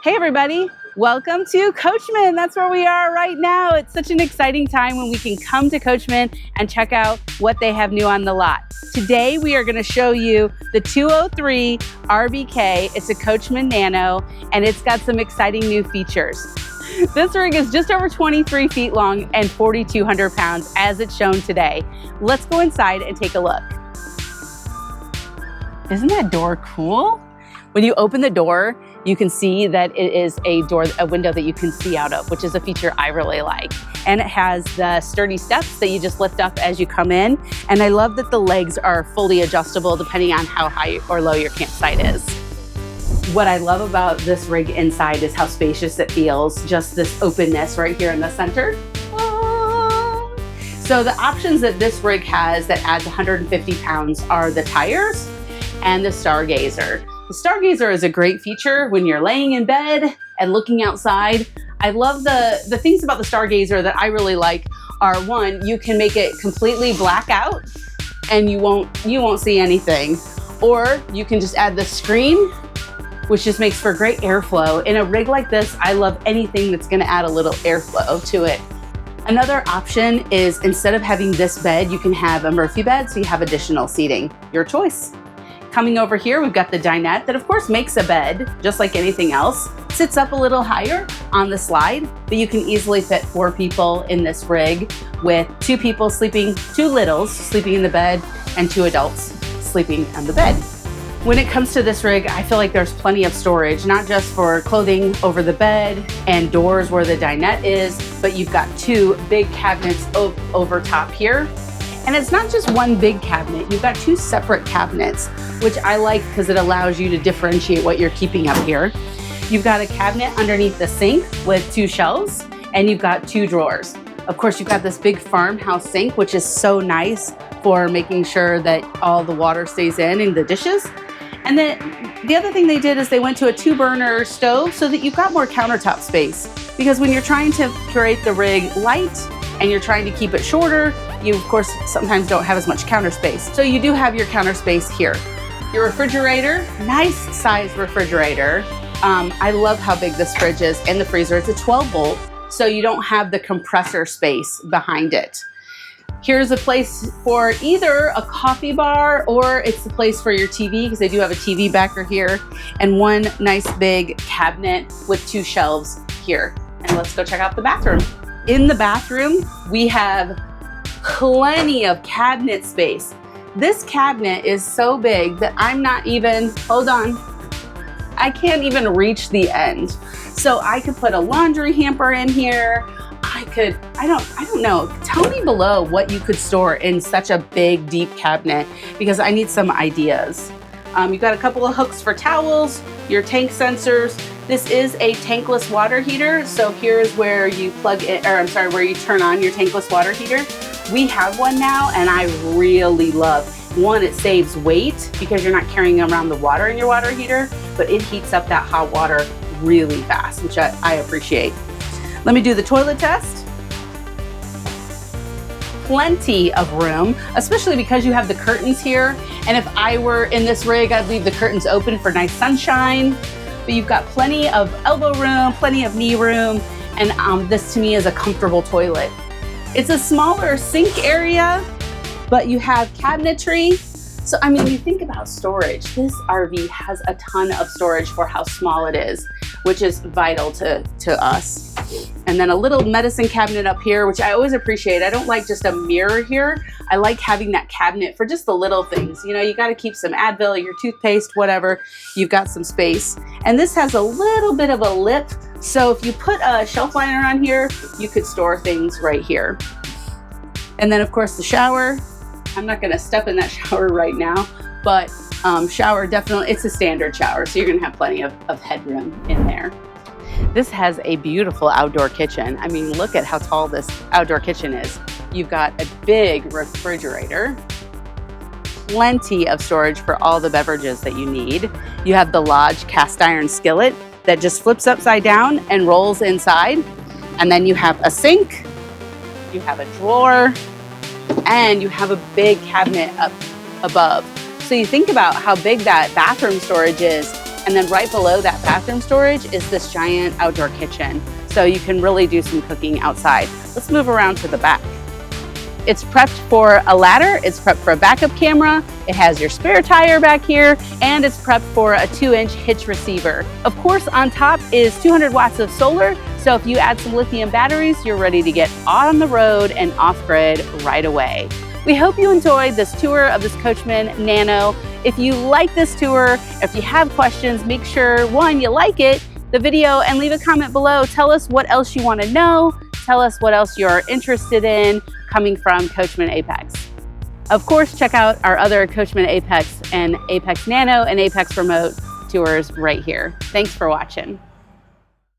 Hey everybody, welcome to Coachmen. That's where we are right now. It's such an exciting time when we can come to Coachmen and check out what they have new on the lot. Today we are going to show you the 203 RBK. It's a Coachmen Nano and it's got some exciting new features. This rig is just over 23 feet long and 4,200 pounds as it's shown today. Let's go inside and take a look. Isn't that door cool? When you open the door, you can see that it is a window that you can see out of, which is a feature I really like. And it has the sturdy steps that you just lift up as you come in. And I love that the legs are fully adjustable depending on how high or low your campsite is. What I love about this rig inside is how spacious it feels. Just this openness right here in the center. So the options that this rig has that adds 150 pounds are the tires and the stargazer. The stargazer is a great feature when you're laying in bed and looking outside. I love the things about the stargazer that I really like are, one, you can make it completely black out and you won't see anything. Or you can just add the screen, which just makes for great airflow. In a rig like this, I love anything that's gonna add a little airflow to it. Another option is instead of having this bed, you can have a Murphy bed, so you have additional seating. Your choice. Coming over here, we've got the dinette that of course makes a bed, just like anything else. Sits up a little higher on the slide, but you can easily fit 4 people in this rig with 2 people sleeping, 2 littles sleeping in the bed, and 2 adults sleeping on the bed. When it comes to this rig, I feel like there's plenty of storage, not just for clothing over the bed and doors where the dinette is, but you've got 2 big cabinets over top here. And it's not just one big cabinet, you've got 2 separate cabinets, which I like because it allows you to differentiate what you're keeping up here. You've got a cabinet underneath the sink with 2 shelves, and you've got 2 drawers. Of course, you've got this big farmhouse sink, which is so nice for making sure that all the water stays in the dishes. And then the other thing they did is they went to a 2-burner stove so that you've got more countertop space. Because when you're trying to curate the rig light and you're trying to keep it shorter, you of course sometimes don't have as much counter space. So you do have your counter space here. Your refrigerator, nice size refrigerator. I love how big this fridge is, and the freezer. It's a 12 volt, so you don't have the compressor space behind it. Here's a place for either a coffee bar or it's the place for your TV, because they do have a TV backer here, and 1 nice big cabinet with 2 shelves here. And let's go check out the bathroom. In the bathroom, we have plenty of cabinet space. This cabinet is so big that I'm not even, hold on, I can't even reach the end. So I could put a laundry hamper in here. I don't know. Tell me below what you could store in such a big, deep cabinet, because I need some ideas. You've got a couple of hooks for towels, your tank sensors. This is a tankless water heater. So here's where you plug in, where you turn on your tankless water heater. We have one now and I really love. One, it saves weight because you're not carrying around the water in your water heater, but it heats up that hot water really fast, which I appreciate. Let me do the toilet test. Plenty of room, especially because you have the curtains here. And if I were in this rig, I'd leave the curtains open for nice sunshine. But you've got plenty of elbow room, plenty of knee room, and this to me is a comfortable toilet. It's a smaller sink area, but you have cabinetry. So, I mean, you think about storage. This RV has a ton of storage for how small it is, which is vital to us. And then a little medicine cabinet up here, which I always appreciate. I don't like just a mirror here. I like having that cabinet for just the little things. You know, you got to keep some Advil, your toothpaste, whatever. You've got some space. And this has a little bit of a lip. So if you put a shelf liner on here, you could store things right here. And then of course the shower. I'm not gonna step in that shower right now, but shower definitely, it's a standard shower, so you're gonna have plenty of headroom in there. This has a beautiful outdoor kitchen. I mean, look at how tall this outdoor kitchen is. You've got a big refrigerator, plenty of storage for all the beverages that you need. You have the Lodge cast iron skillet that just flips upside down and rolls inside. And then you have a sink, you have a drawer, and you have a big cabinet up above. So you think about how big that bathroom storage is, And then right below that bathroom storage is this giant outdoor kitchen. So you can really do some cooking outside. Let's move around to the back. It's prepped for a ladder, it's prepped for a backup camera, it has your spare tire back here, and it's prepped for a 2-inch hitch receiver. Of course, on top is 200 watts of solar, so if you add some lithium batteries, you're ready to get on the road and off-grid right away. We hope you enjoyed this tour of this Coachmen Nano. If you like this tour, if you have questions, make sure, one, you like the video, and leave a comment below. Tell us what else you want to know. Tell us what else you're interested in coming from Coachmen Apex. Of course, check out our other Coachmen Apex and Apex Nano and Apex Remote tours right here. Thanks for watching.